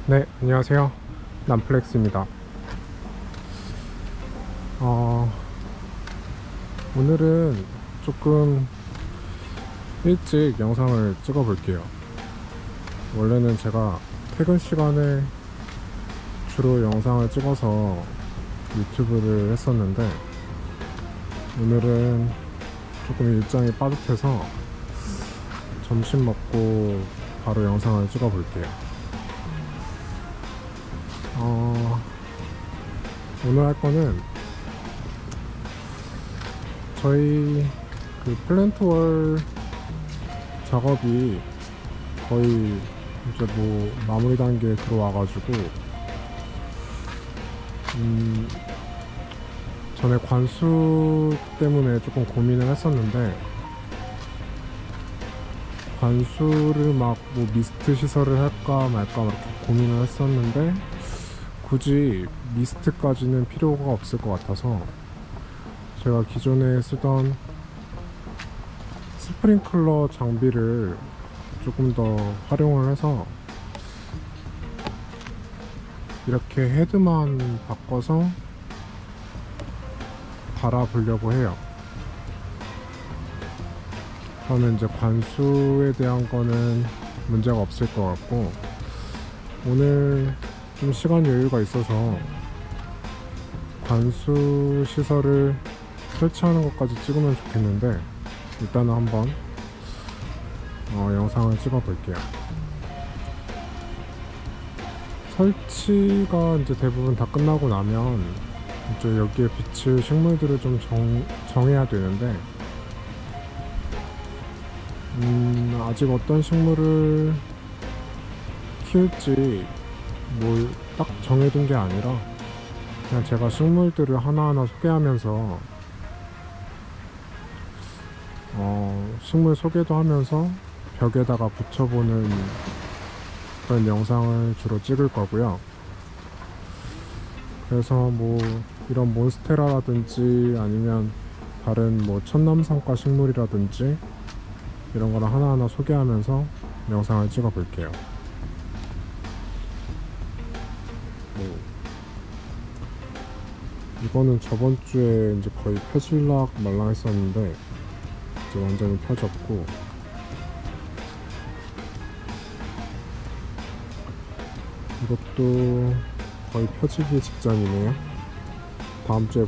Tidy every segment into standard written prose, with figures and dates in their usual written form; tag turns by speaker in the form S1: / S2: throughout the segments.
S1: 네, 안녕하세요. 남플렉스입니다. 오늘은 조금 일찍 영상을 찍어 볼게요. 원래는 제가 퇴근 시간에 주로 영상을 찍어서 유튜브를 했었는데, 오늘은 조금 일정이 빠듯해서 점심 먹고 바로 영상을 찍어 볼게요. 오늘 할 거는 저희 그 플랜트월 작업이 거의 이제 뭐 마무리 단계에 들어와가지고 전에 관수 때문에 조금 고민을 했었는데, 관수를 막 뭐 미스트 시설을 할까 말까 이렇게 고민을 했었는데, 굳이 미스트까지는 필요가 없을 것 같아서 제가 기존에 쓰던 스프링클러 장비를 조금 더 활용을 해서 이렇게 헤드만 바꿔서 갈아보려고 해요. 그러면 이제 관수에 대한 거는 문제가 없을 것 같고, 오늘 좀 시간 여유가 있어서 관수 시설을 설치하는 것까지 찍으면 좋겠는데, 일단은 한번 영상을 찍어 볼게요. 설치가 이제 대부분 다 끝나고 나면 이제 여기에 비칠 식물들을 좀 정해야 되는데, 아직 어떤 식물을 키울지 뭘 딱 정해둔 게 아니라, 그냥 제가 식물들을 하나하나 소개하면서 식물 소개도 하면서 벽에다가 붙여보는 그런 영상을 주로 찍을 거고요. 그래서 뭐 이런 몬스테라라든지 아니면 다른 뭐 천남성과 식물이라든지 이런 거를 하나하나 소개하면서 영상을 찍어 볼게요. 이거는 저번 주에 이제 거의 펴질락 말랑했었는데 이제 완전히 펴졌고, 이것도 거의 펴지기 직전이네요. 다음 주에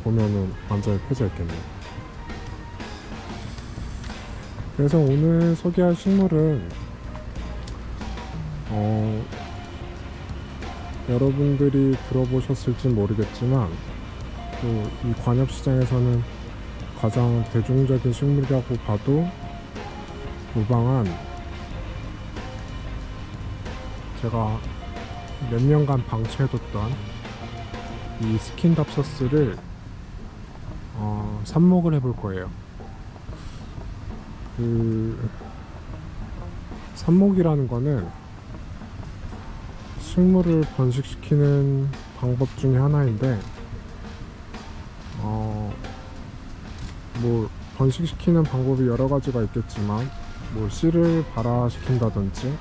S1: 보면은 완전히 펴져 있겠네요. 그래서 오늘 소개할 식물은 여러분들이 들어보셨을지 모르겠지만 또 이 관엽시장에서는 가장 대중적인 식물이라고 봐도 무방한, 제가 몇 년간 방치해뒀던 이 스킨답서스를 삽목을 해볼 거예요. 그 삽목이라는 거는 식물을 번식시키는 방법 중에 하나인데, 뭐 번식시키는 방법이 여러 가지가 있겠지만, 뭐 씨를 발화시킨다든지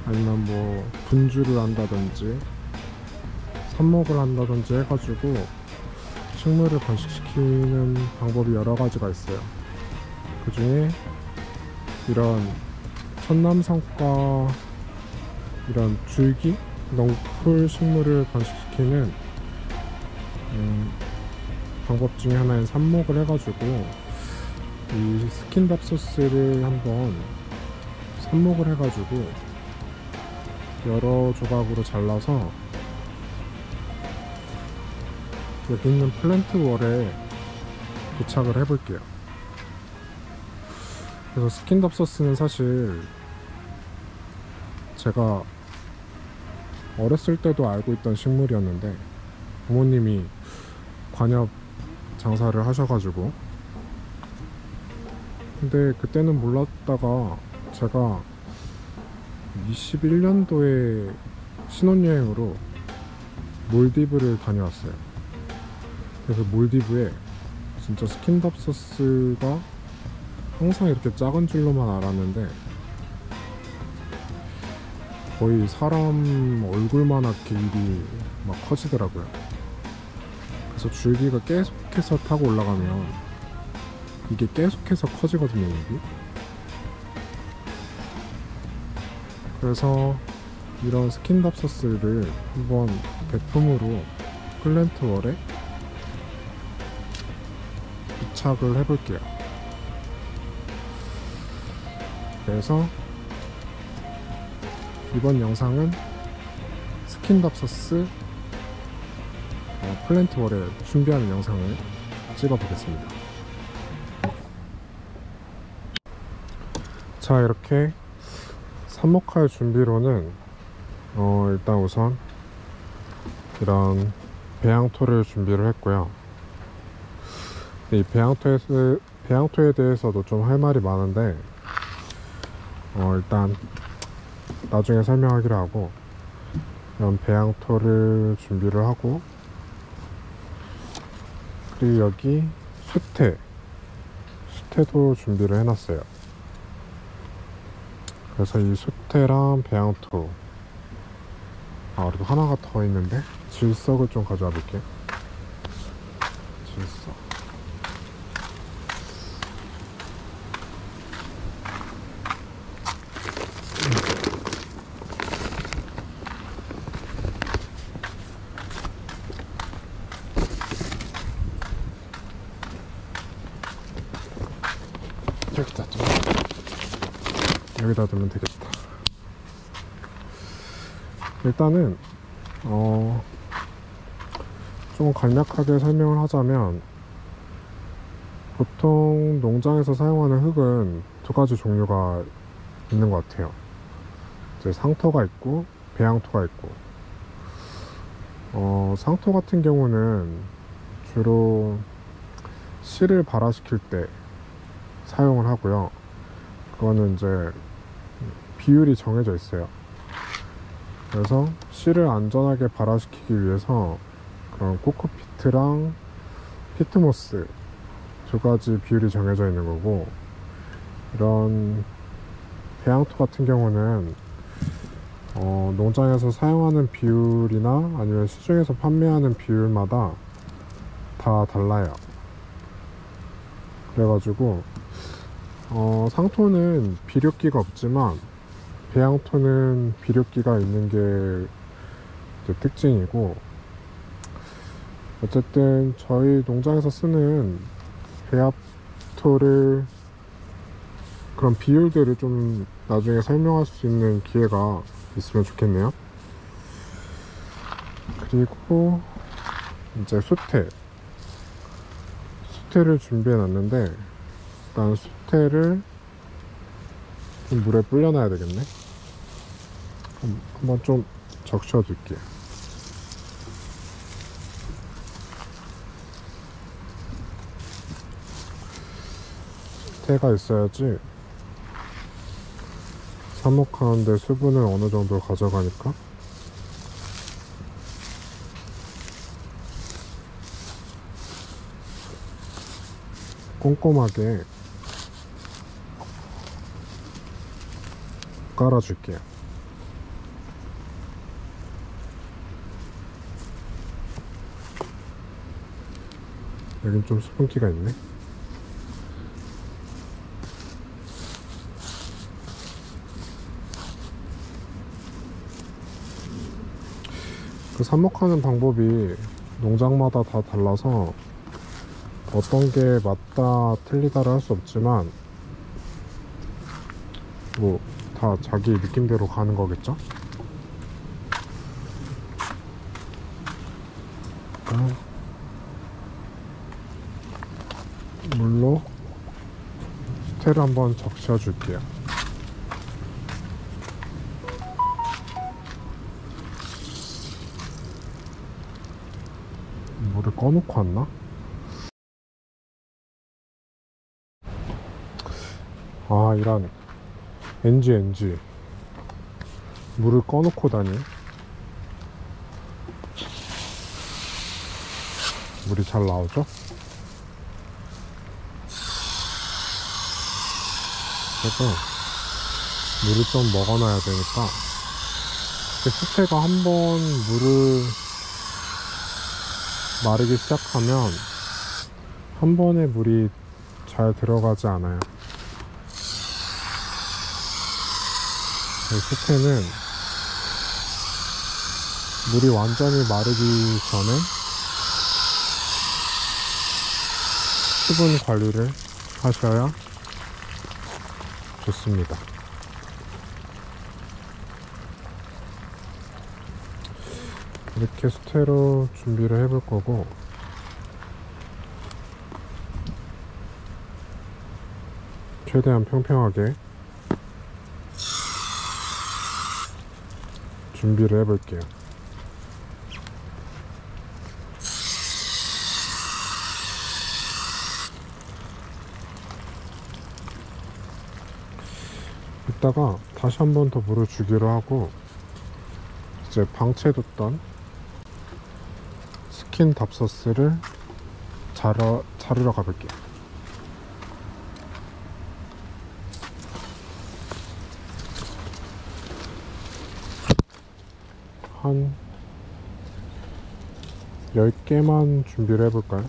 S1: 아니면 뭐 분주를 한다든지 삽목을 한다든지 해가지고 식물을 번식시키는 방법이 여러 가지가 있어요. 그 중에 이런 천남성과 이런 줄기, 넝쿨 식물을 번식시키는 방법 중에 하나인 삽목을 해가지고 이 스킨답소스를 한번 삽목을 해가지고 여러 조각으로 잘라서 여기 있는 플랜트월에 부착을 해볼게요. 그래서 스킨답소스는 사실 제가 어렸을 때도 알고 있던 식물이었는데, 부모님이 관엽 장사를 하셔가지고, 근데 그때는 몰랐다가 제가 21년도에 신혼여행으로 몰디브를 다녀왔어요. 그래서 몰디브에 진짜 스킨답소스가 항상 이렇게 작은 줄로만 알았는데, 거의 사람 얼굴만하게 일이 막 커지더라고요. 그래서 줄기가 계속해서 타고 올라가면 이게 계속해서 커지거든요, 여기. 그래서 이런 스킨답서스를 한번 백품으로 플랜트월에 부착을 해볼게요. 그래서 이번 영상은 스킨답서스 플랜트월에 준비하는 영상을 찍어보겠습니다. 자, 이렇게 삽목할 준비로는 일단 우선 이런 배양토를 준비를 했고요. 이 배양토에 대해서도 좀 할 말이 많은데 일단 나중에 설명하기로 하고, 이런 배양토를 준비를 하고, 그리고 여기 수태도 준비를 해놨어요. 그래서 이 수태랑 배양토, 그래도 하나가 더 있는데 질석을 좀 가져와 볼게요. 질석. 여기다 두면 되겠다. 일단은 좀 간략하게 설명을 하자면, 보통 농장에서 사용하는 흙은 두 가지 종류가 있는 것 같아요. 이제 상토가 있고 배양토가 있고, 상토 같은 경우는 주로 실을 발화시킬 때 사용을 하고요. 그거는 이제 비율이 정해져 있어요. 그래서 실을 안전하게 발화시키기 위해서 그런 코코피트랑 피트모스 두 가지 비율이 정해져 있는 거고, 이런 배양토 같은 경우는 농장에서 사용하는 비율이나 아니면 시중에서 판매하는 비율마다 다 달라요. 그래가지고 상토는 비료기가 없지만 배양토는 비료기가 있는 게 이제 특징이고, 어쨌든 저희 농장에서 쓰는 배합토를, 그런 비율들을 좀 나중에 설명할 수 있는 기회가 있으면 좋겠네요. 그리고 이제 수태를 준비해 놨는데, 일단 수태를 좀 물에 불려놔야 되겠네. 한번 좀 적셔 둘게요. 수태가 있어야지 삽목하는데 수분을 어느 정도 가져가니까. 꼼꼼하게 깔아줄게요. 여긴 좀 수분기가 있네. 그 삽목하는 방법이 농장마다 다 달라서 어떤 게 맞다 틀리다를 할 수 없지만, 뭐 다 자기 느낌대로 가는 거겠죠? 물로 수태를 한번 적셔 줄게요. 물을 꺼놓고 왔나? 이런 NG 물을 꺼놓고 다니. 물이 잘 나오죠? 그래서 물을 좀 먹어놔야 되니까 수태가 한번 물을 마르기 시작하면 한 번에 물이 잘 들어가지 않아요. 수태는 물이 완전히 마르기 전에 수분 관리를 하셔야 좋습니다. 이렇게 수태로 준비를 해볼 거고, 최대한 평평하게 준비를 해볼게요. 이따가 다시 한 번 더 물을 주기로 하고, 이제 방치해뒀던 스킨 답서스를 자르러 가볼게요. 한 10개만 준비를 해볼까요?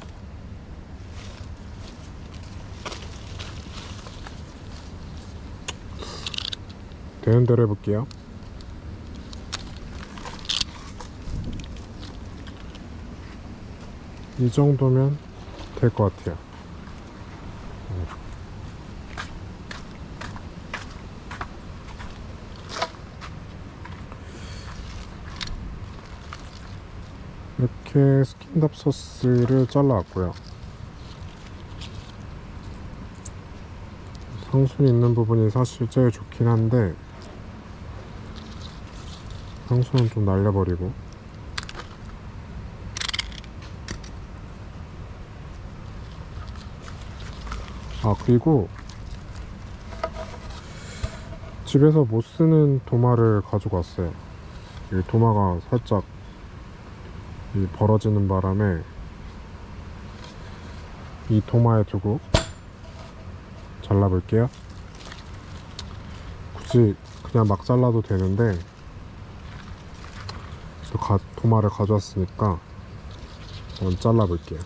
S1: 되는 대로 해볼게요. 이 정도면 될 것 같아요. 이렇게 스킨답 소스를 잘라왔고요. 상순 있는 부분이 사실 제일 좋긴 한데, 상순은 좀 날려버리고, 그리고 집에서 못 쓰는 도마를 가지고 왔어요. 이 도마가 살짝 벌어지는 바람에 이 도마에 두고 잘라볼게요. 굳이 그냥 막 잘라도 되는데, 도마를 가져왔으니까 한번 잘라볼게요.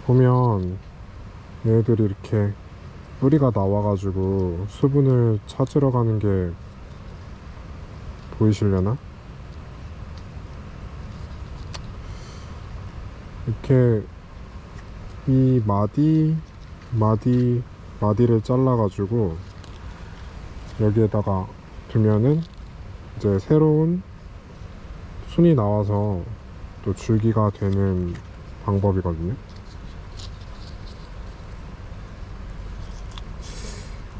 S1: 보면 얘네들이 이렇게 뿌리가 나와가지고 수분을 찾으러 가는 게 보이시려나? 이렇게 이 마디를 잘라가지고 여기에다가 두면은 이제 새로운 순이 나와서 또 줄기가 되는 방법이거든요.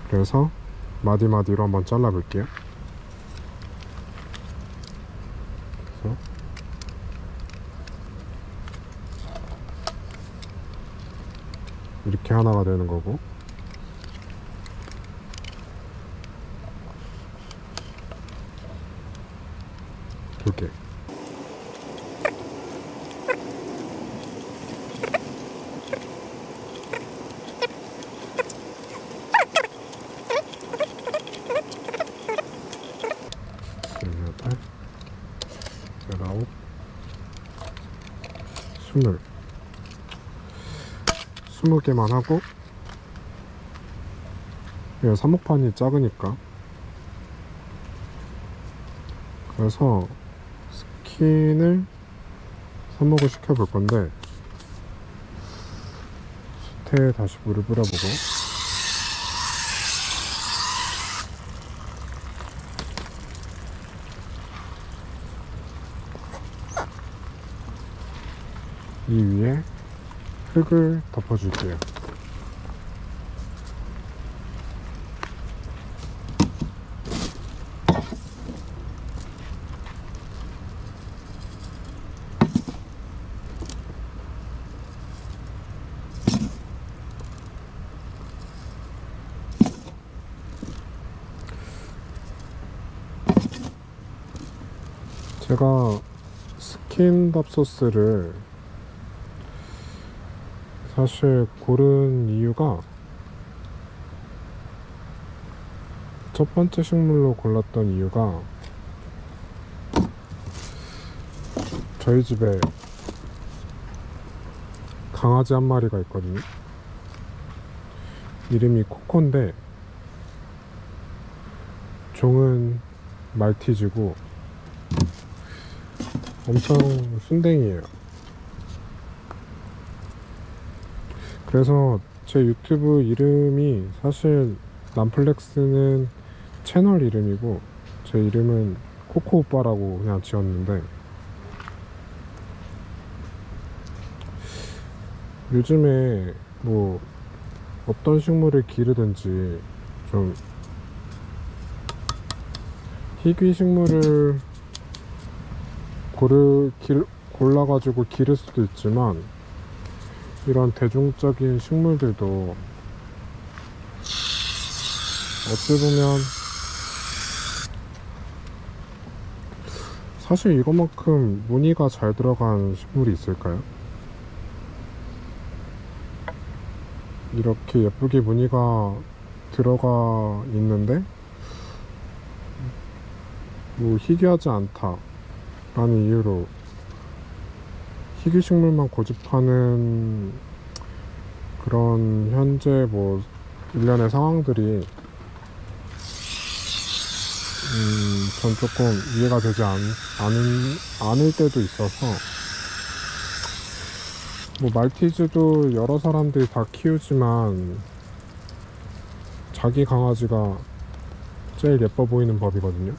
S1: 그래서 마디마디로 한번 잘라볼게요. 그래서 이렇게 하나가 되는 거고, 두 개. 여덟, 19, 20개만 하고, 삽목판이 작으니까, 그래서 스킨을 삽목을 시켜볼 건데, 수태에 다시 물을 뿌려보고, 이 위에 흙을 덮어줄게요. 제가 스킨답 소스를 사실 고른 이유가, 첫 번째 식물로 골랐던 이유가 저희 집에 강아지 한 마리가 있거든요. 이름이 코코인데 종은 말티즈고 엄청 순댕이에요. 그래서 제 유튜브 이름이 사실 남플렉스는 채널 이름이고 제 이름은 코코오빠라고 그냥 지었는데, 요즘에 뭐 어떤 식물을 기르든지 좀 희귀 식물을 골라가지고 기를 수도 있지만, 이런 대중적인 식물들도 어찌 보면 사실 이것만큼 무늬가 잘 들어간 식물이 있을까요? 이렇게 예쁘게 무늬가 들어가 있는데 뭐 희귀하지 않다 라는 이유로 희귀 식물만 고집하는 그런 현재 뭐 일련의 상황들이 전 조금 이해가 되지 않을 때도 있어서, 뭐 말티즈도 여러 사람들이 다 키우지만 자기 강아지가 제일 예뻐 보이는 법이거든요.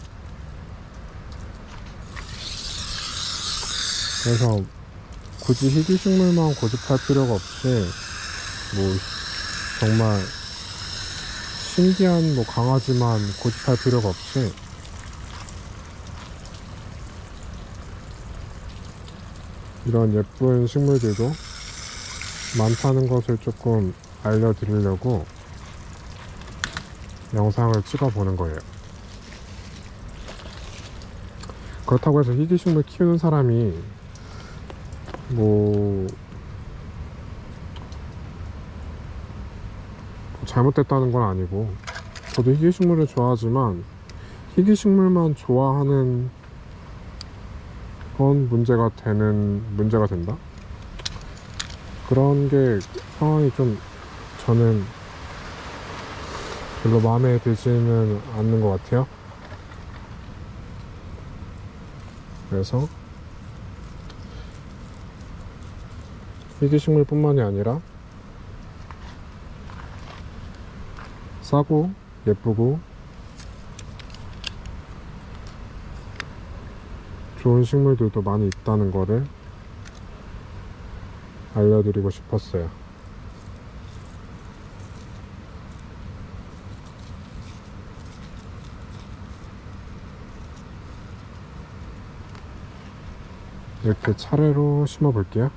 S1: 그래서 굳이 희귀 식물만 고집할 필요가 없이 뭐 정말 신기한 뭐 강아지만 고집할 필요가 없이 이런 예쁜 식물들도 많다는 것을 조금 알려드리려고 영상을 찍어보는 거예요. 그렇다고 해서 희귀 식물 키우는 사람이 뭐 잘못됐다는 건 아니고, 저도 희귀 식물을 좋아하지만 희귀 식물만 좋아하는 건 문제가 된다? 그런 게 상황이 좀 저는 별로 마음에 들지는 않는 것 같아요. 그래서 희귀 식물뿐만이 아니라 싸고 예쁘고 좋은 식물들도 많이 있다는 거를 알려드리고 싶었어요. 이렇게 차례로 심어 볼게요.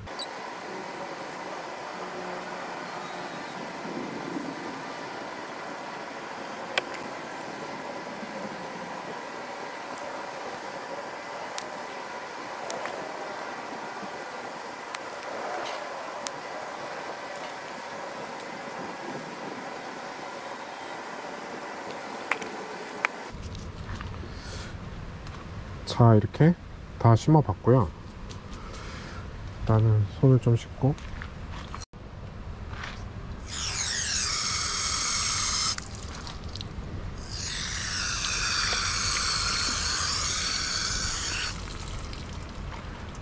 S1: 자, 이렇게 다 심어 봤고요. 일단은 손을 좀 씻고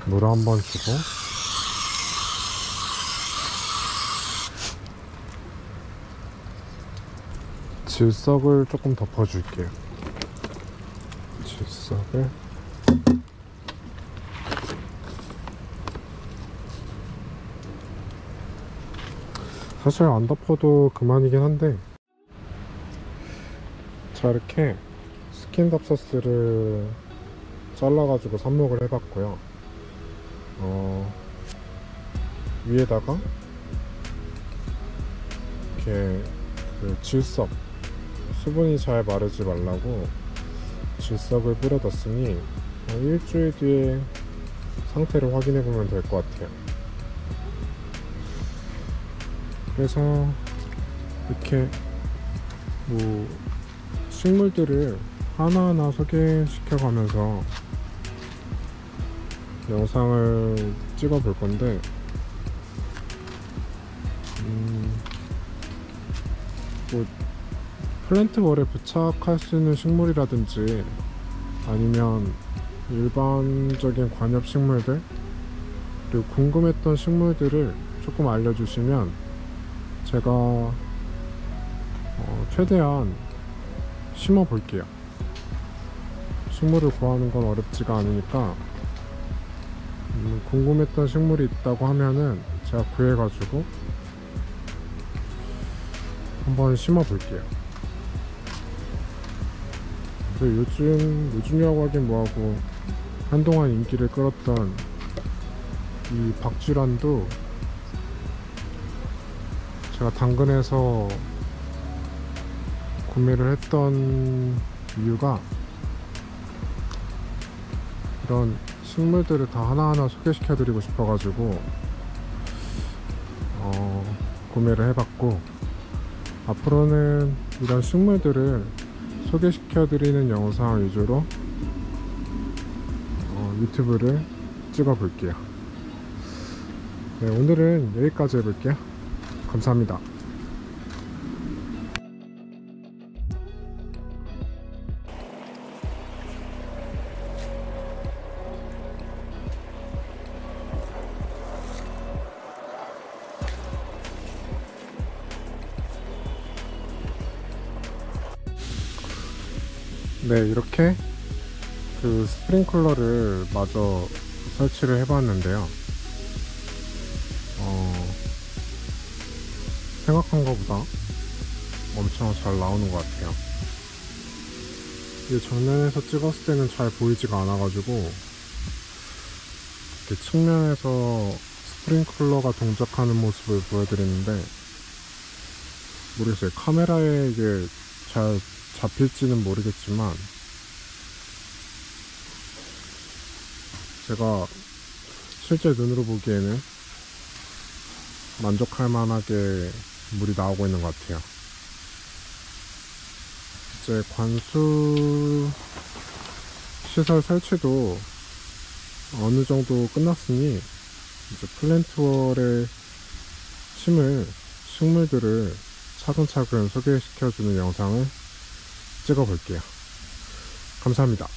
S1: 물 한번 주고 질석을 조금 덮어줄게요. 질석을 사실 안 덮어도 그만이긴 한데, 자, 이렇게 스킨답서스를 잘라가지고 삽목을 해봤고요. 위에다가 이렇게 그 질석, 수분이 잘 마르지 말라고 질석을 뿌려뒀으니 일주일 뒤에 상태를 확인해 보면 될 것 같아요. 그래서 이렇게 뭐 식물들을 하나하나 소개시켜 가면서 영상을 찍어 볼 건데, 뭐 플랜트월에 부착할 수 있는 식물이라든지 아니면 일반적인 관엽 식물들, 그리고 궁금했던 식물들을 조금 알려주시면 제가 최대한 심어 볼게요. 식물을 구하는 건 어렵지가 않으니까 궁금했던 식물이 있다고 하면은 제가 구해가지고 한번 심어 볼게요. 요즘이라고 하긴 뭐하고 한동안 인기를 끌었던 이 박쥐란도 제가 당근에서 구매를 했던 이유가 이런 식물들을 다 하나하나 소개시켜 드리고 싶어 가지고 구매를 해봤고, 앞으로는 이런 식물들을 소개시켜 드리는 영상 위주로 유튜브를 찍어 볼게요. 네, 오늘은 여기까지 해볼게요. 감사합니다. 네, 이렇게 그 스프링클러를 마저 설치를 해봤는데요. 생각한 것보다 엄청 잘 나오는 것 같아요. 이게 정면에서 찍었을 때는 잘 보이지가 않아가지고 이렇게 측면에서 스프링클러가 동작하는 모습을 보여드리는데, 모르겠어요. 카메라에 이게 잘 잡힐지는 모르겠지만 제가 실제 눈으로 보기에는 만족할 만하게 물이 나오고 있는 것 같아요. 이제 관수 시설 설치도 어느 정도 끝났으니 이제 플랜트월에 심을 식물들을 차근차근 소개시켜주는 영상을 찍어 볼게요. 감사합니다.